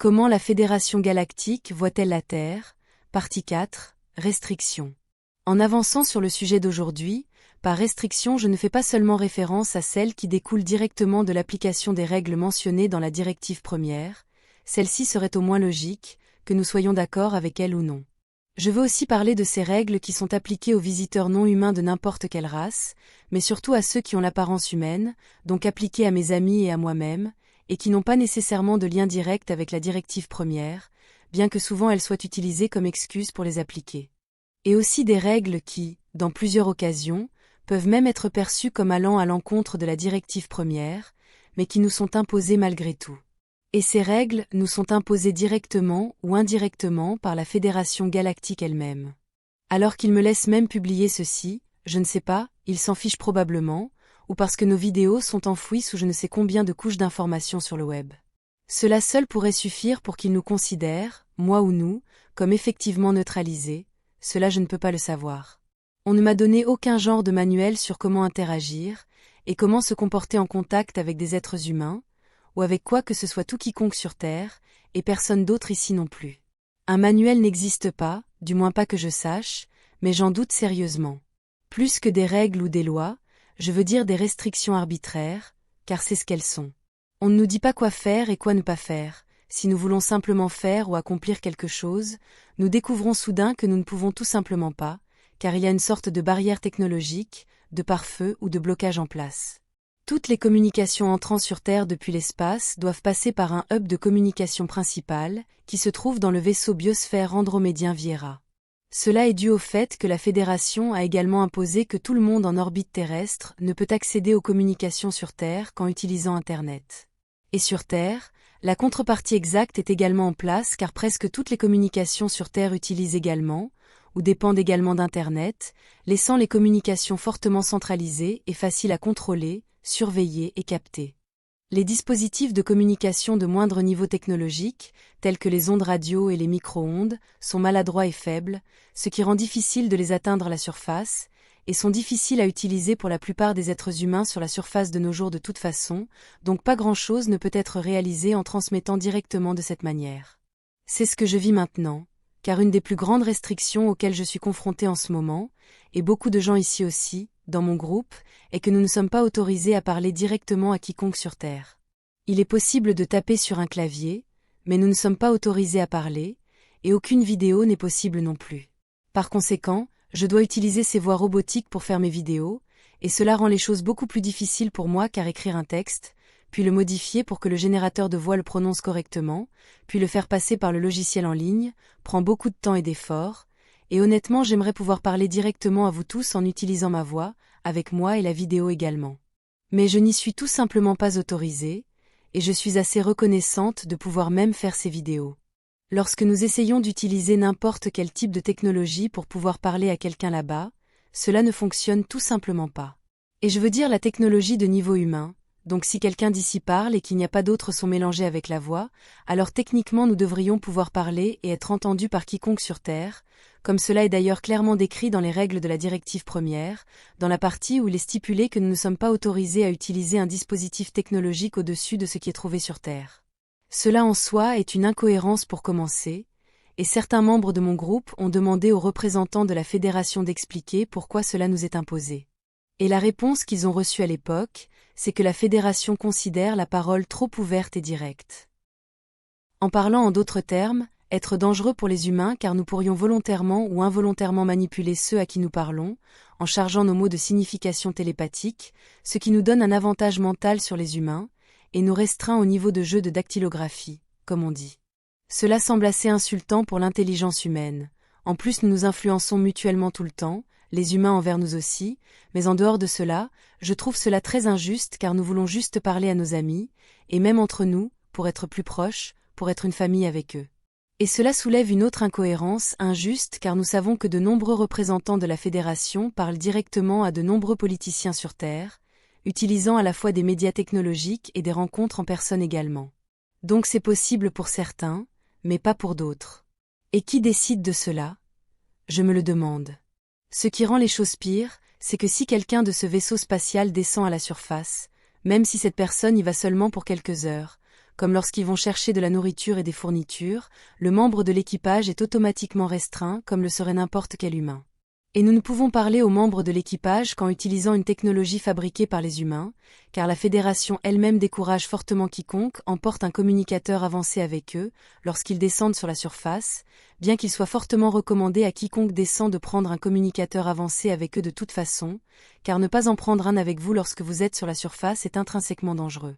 Comment la Fédération galactique voit-elle la Terre? Partie 4. Restrictions. En avançant sur le sujet d'aujourd'hui, par restriction je ne fais pas seulement référence à celles qui découlent directement de l'application des règles mentionnées dans la directive première, celle-ci serait au moins logique, que nous soyons d'accord avec elle ou non. Je veux aussi parler de ces règles qui sont appliquées aux visiteurs non humains de n'importe quelle race, mais surtout à ceux qui ont l'apparence humaine, donc appliquées à mes amis et à moi-même, et qui n'ont pas nécessairement de lien direct avec la directive première, bien que souvent elles soient utilisées comme excuse pour les appliquer. Et aussi des règles qui, dans plusieurs occasions, peuvent même être perçues comme allant à l'encontre de la directive première, mais qui nous sont imposées malgré tout. Et ces règles nous sont imposées directement ou indirectement par la Fédération galactique elle-même. Alors qu'ils me laissent même publier ceci, je ne sais pas, ils s'en fichent probablement, ou parce que nos vidéos sont enfouies sous je ne sais combien de couches d'informations sur le web. Cela seul pourrait suffire pour qu'ils nous considèrent, moi ou nous, comme effectivement neutralisés, cela je ne peux pas le savoir. On ne m'a donné aucun genre de manuel sur comment interagir, et comment se comporter en contact avec des êtres humains, ou avec quoi que ce soit tout quiconque sur Terre, et personne d'autre ici non plus. Un manuel n'existe pas, du moins pas que je sache, mais j'en doute sérieusement. Plus que des règles ou des lois, je veux dire des restrictions arbitraires, car c'est ce qu'elles sont. On ne nous dit pas quoi faire et quoi ne pas faire. Si nous voulons simplement faire ou accomplir quelque chose, nous découvrons soudain que nous ne pouvons tout simplement pas, car il y a une sorte de barrière technologique, de pare-feu ou de blocage en place. Toutes les communications entrant sur Terre depuis l'espace doivent passer par un hub de communication principal, qui se trouve dans le vaisseau biosphère andromédien Viera. Cela est dû au fait que la Fédération a également imposé que tout le monde en orbite terrestre ne peut accéder aux communications sur Terre qu'en utilisant Internet. Et sur Terre, la contrepartie exacte est également en place car presque toutes les communications sur Terre utilisent également, ou dépendent également d'Internet, laissant les communications fortement centralisées et faciles à contrôler, surveiller et capter. Les dispositifs de communication de moindre niveau technologique, tels que les ondes radio et les micro-ondes, sont maladroits et faibles, ce qui rend difficile de les atteindre à la surface, et sont difficiles à utiliser pour la plupart des êtres humains sur la surface de nos jours de toute façon, donc pas grand-chose ne peut être réalisé en transmettant directement de cette manière. C'est ce que je vis maintenant, car une des plus grandes restrictions auxquelles je suis confrontée en ce moment, et beaucoup de gens ici aussi, dans mon groupe, est que nous ne sommes pas autorisés à parler directement à quiconque sur Terre. Il est possible de taper sur un clavier, mais nous ne sommes pas autorisés à parler, et aucune vidéo n'est possible non plus. Par conséquent, je dois utiliser ces voix robotiques pour faire mes vidéos, et cela rend les choses beaucoup plus difficiles pour moi car écrire un texte, puis le modifier pour que le générateur de voix le prononce correctement, puis le faire passer par le logiciel en ligne, prend beaucoup de temps et d'efforts, et honnêtement j'aimerais pouvoir parler directement à vous tous en utilisant ma voix, avec moi et la vidéo également. Mais je n'y suis tout simplement pas autorisée, et je suis assez reconnaissante de pouvoir même faire ces vidéos. Lorsque nous essayons d'utiliser n'importe quel type de technologie pour pouvoir parler à quelqu'un là-bas, cela ne fonctionne tout simplement pas. Et je veux dire la technologie de niveau humain, donc si quelqu'un d'ici parle et qu'il n'y a pas d'autres sons mélangés avec la voix, alors techniquement nous devrions pouvoir parler et être entendus par quiconque sur Terre, comme cela est d'ailleurs clairement décrit dans les règles de la directive première, dans la partie où il est stipulé que nous ne sommes pas autorisés à utiliser un dispositif technologique au-dessus de ce qui est trouvé sur Terre. Cela en soi est une incohérence pour commencer, et certains membres de mon groupe ont demandé aux représentants de la Fédération d'expliquer pourquoi cela nous est imposé. Et la réponse qu'ils ont reçue à l'époque, c'est que la Fédération considère la parole trop ouverte et directe. En parlant en d'autres termes, être dangereux pour les humains car nous pourrions volontairement ou involontairement manipuler ceux à qui nous parlons, en chargeant nos mots de signification télépathique, ce qui nous donne un avantage mental sur les humains, et nous restreint au niveau de jeu de dactylographie, comme on dit. Cela semble assez insultant pour l'intelligence humaine. En plus nous nous influençons mutuellement tout le temps, les humains envers nous aussi, mais en dehors de cela, je trouve cela très injuste car nous voulons juste parler à nos amis, et même entre nous, pour être plus proches, pour être une famille avec eux. Et cela soulève une autre incohérence injuste car nous savons que de nombreux représentants de la Fédération parlent directement à de nombreux politiciens sur Terre, utilisant à la fois des médias technologiques et des rencontres en personne également. Donc c'est possible pour certains, mais pas pour d'autres. Et qui décide de cela? Je me le demande. Ce qui rend les choses pires, c'est que si quelqu'un de ce vaisseau spatial descend à la surface, même si cette personne y va seulement pour quelques heures, comme lorsqu'ils vont chercher de la nourriture et des fournitures, le membre de l'équipage est automatiquement restreint comme le serait n'importe quel humain. Et nous ne pouvons parler aux membres de l'équipage qu'en utilisant une technologie fabriquée par les humains, car la Fédération elle-même décourage fortement quiconque emporte un communicateur avancé avec eux lorsqu'ils descendent sur la surface, bien qu'il soit fortement recommandé à quiconque descend de prendre un communicateur avancé avec eux de toute façon, car ne pas en prendre un avec vous lorsque vous êtes sur la surface est intrinsèquement dangereux.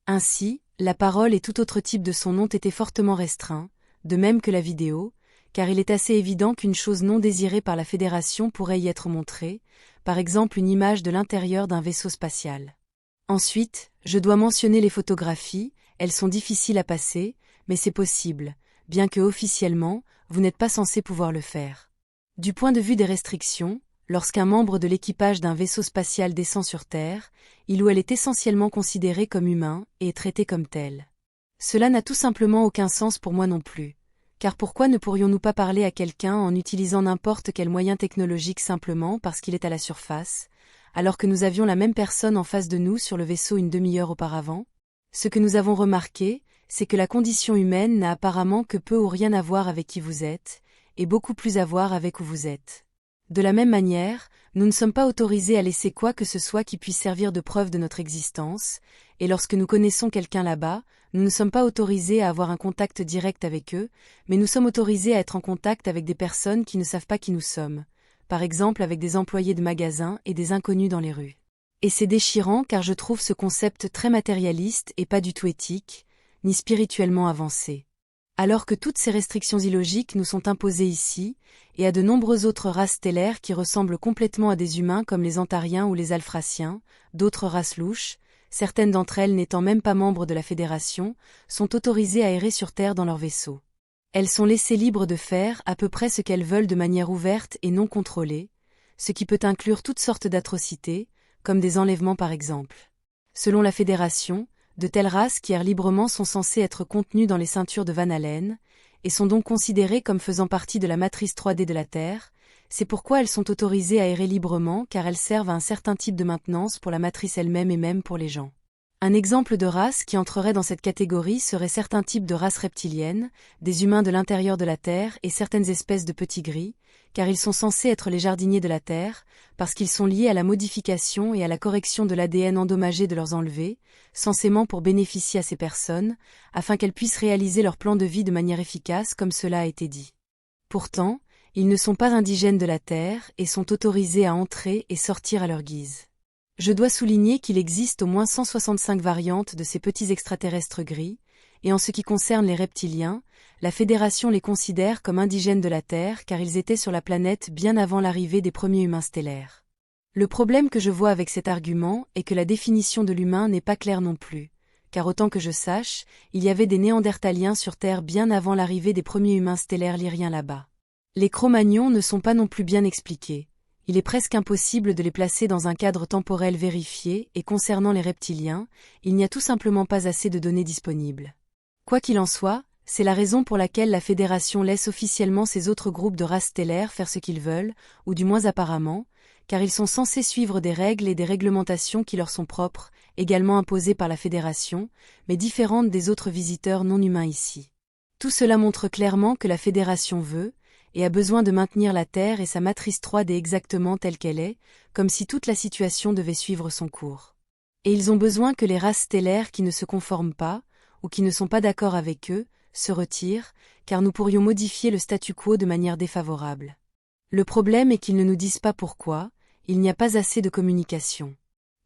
Ainsi, la parole et tout autre type de son ont été fortement restreints, de même que la vidéo, car il est assez évident qu'une chose non désirée par la Fédération pourrait y être montrée, par exemple une image de l'intérieur d'un vaisseau spatial. Ensuite, je dois mentionner les photographies, elles sont difficiles à passer, mais c'est possible, bien que officiellement, vous n'êtes pas censé pouvoir le faire. Du point de vue des restrictions, lorsqu'un membre de l'équipage d'un vaisseau spatial descend sur Terre, il ou elle est essentiellement considéré comme humain et est traité comme tel. Cela n'a tout simplement aucun sens pour moi non plus. Car pourquoi ne pourrions-nous pas parler à quelqu'un en utilisant n'importe quel moyen technologique simplement parce qu'il est à la surface, alors que nous avions la même personne en face de nous sur le vaisseau une demi-heure auparavant? Ce que nous avons remarqué, c'est que la condition humaine n'a apparemment que peu ou rien à voir avec qui vous êtes, et beaucoup plus à voir avec où vous êtes. De la même manière, nous ne sommes pas autorisés à laisser quoi que ce soit qui puisse servir de preuve de notre existence, et lorsque nous connaissons quelqu'un là-bas, nous ne sommes pas autorisés à avoir un contact direct avec eux, mais nous sommes autorisés à être en contact avec des personnes qui ne savent pas qui nous sommes, par exemple avec des employés de magasins et des inconnus dans les rues. Et c'est déchirant car je trouve ce concept très matérialiste et pas du tout éthique, ni spirituellement avancé. Alors que toutes ces restrictions illogiques nous sont imposées ici, et à de nombreuses autres races stellaires qui ressemblent complètement à des humains comme les Antariens ou les Alphraciens, d'autres races louches, certaines d'entre elles n'étant même pas membres de la Fédération, sont autorisées à errer sur Terre dans leur vaisseau. Elles sont laissées libres de faire à peu près ce qu'elles veulent de manière ouverte et non contrôlée, ce qui peut inclure toutes sortes d'atrocités, comme des enlèvements par exemple. Selon la Fédération, de telles races qui errent librement sont censées être contenues dans les ceintures de Van Allen, et sont donc considérées comme faisant partie de la matrice 3D de la Terre. C'est pourquoi elles sont autorisées à errer librement car elles servent à un certain type de maintenance pour la matrice elle-même et même pour les gens. Un exemple de race qui entrerait dans cette catégorie serait certains types de races reptiliennes, des humains de l'intérieur de la Terre et certaines espèces de petits gris, car ils sont censés être les jardiniers de la Terre, parce qu'ils sont liés à la modification et à la correction de l'ADN endommagé de leurs enlevés, censément pour bénéficier à ces personnes, afin qu'elles puissent réaliser leur plan de vie de manière efficace comme cela a été dit. Pourtant, ils ne sont pas indigènes de la Terre et sont autorisés à entrer et sortir à leur guise. Je dois souligner qu'il existe au moins 165 variantes de ces petits extraterrestres gris, et en ce qui concerne les reptiliens, la Fédération les considère comme indigènes de la Terre car ils étaient sur la planète bien avant l'arrivée des premiers humains stellaires. Le problème que je vois avec cet argument est que la définition de l'humain n'est pas claire non plus, car autant que je sache, il y avait des Néandertaliens sur Terre bien avant l'arrivée des premiers humains stellaires lyriens là-bas. Les Cro-Magnons ne sont pas non plus bien expliqués. Il est presque impossible de les placer dans un cadre temporel vérifié et concernant les reptiliens, il n'y a tout simplement pas assez de données disponibles. Quoi qu'il en soit, c'est la raison pour laquelle la Fédération laisse officiellement ces autres groupes de races stellaires faire ce qu'ils veulent, ou du moins apparemment, car ils sont censés suivre des règles et des réglementations qui leur sont propres, également imposées par la Fédération, mais différentes des autres visiteurs non humains ici. Tout cela montre clairement que la Fédération veut, et a besoin de maintenir la Terre et sa matrice 3D exactement telle qu'elle est, comme si toute la situation devait suivre son cours. Et ils ont besoin que les races stellaires qui ne se conforment pas, ou qui ne sont pas d'accord avec eux, se retirent, car nous pourrions modifier le statu quo de manière défavorable. Le problème est qu'ils ne nous disent pas pourquoi, il n'y a pas assez de communication.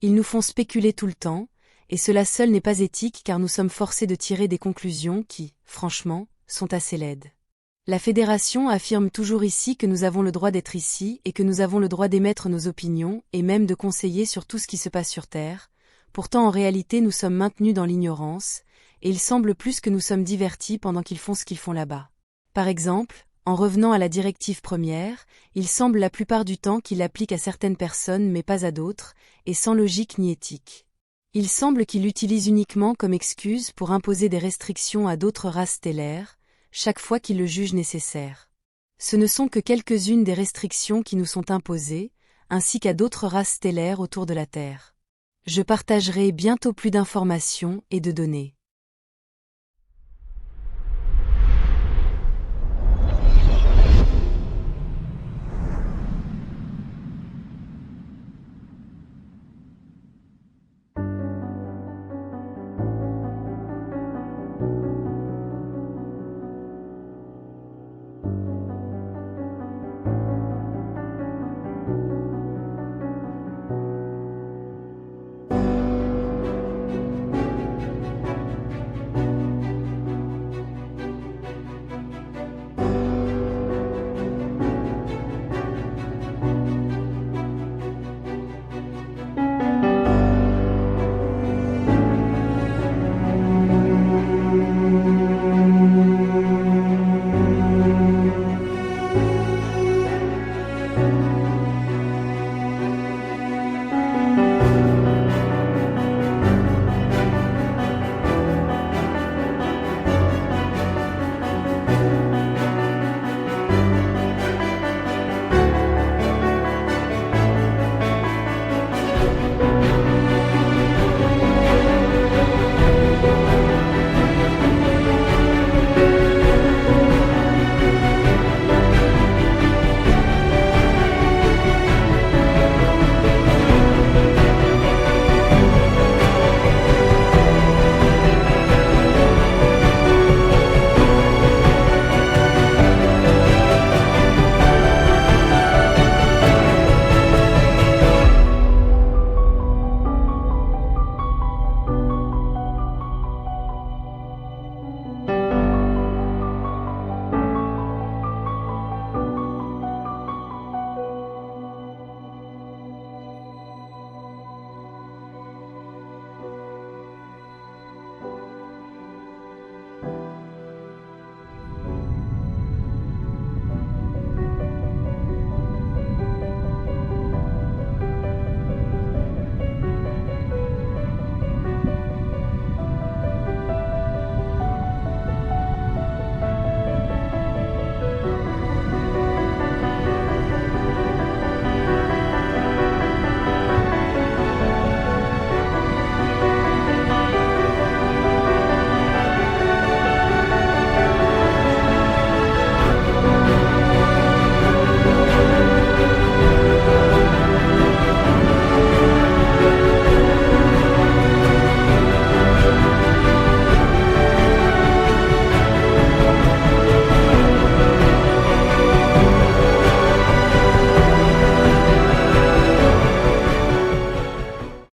Ils nous font spéculer tout le temps, et cela seul n'est pas éthique car nous sommes forcés de tirer des conclusions qui, franchement, sont assez laides. La Fédération affirme toujours ici que nous avons le droit d'être ici et que nous avons le droit d'émettre nos opinions et même de conseiller sur tout ce qui se passe sur Terre. Pourtant en réalité nous sommes maintenus dans l'ignorance, et il semble plus que nous sommes divertis pendant qu'ils font ce qu'ils font là-bas. Par exemple, en revenant à la directive première, il semble la plupart du temps qu'il l'applique à certaines personnes mais pas à d'autres, et sans logique ni éthique. Il semble qu'il l'utilise uniquement comme excuse pour imposer des restrictions à d'autres races stellaires, chaque fois qu'il le juge nécessaire. Ce ne sont que quelques-unes des restrictions qui nous sont imposées, ainsi qu'à d'autres races stellaires autour de la Terre. Je partagerai bientôt plus d'informations et de données.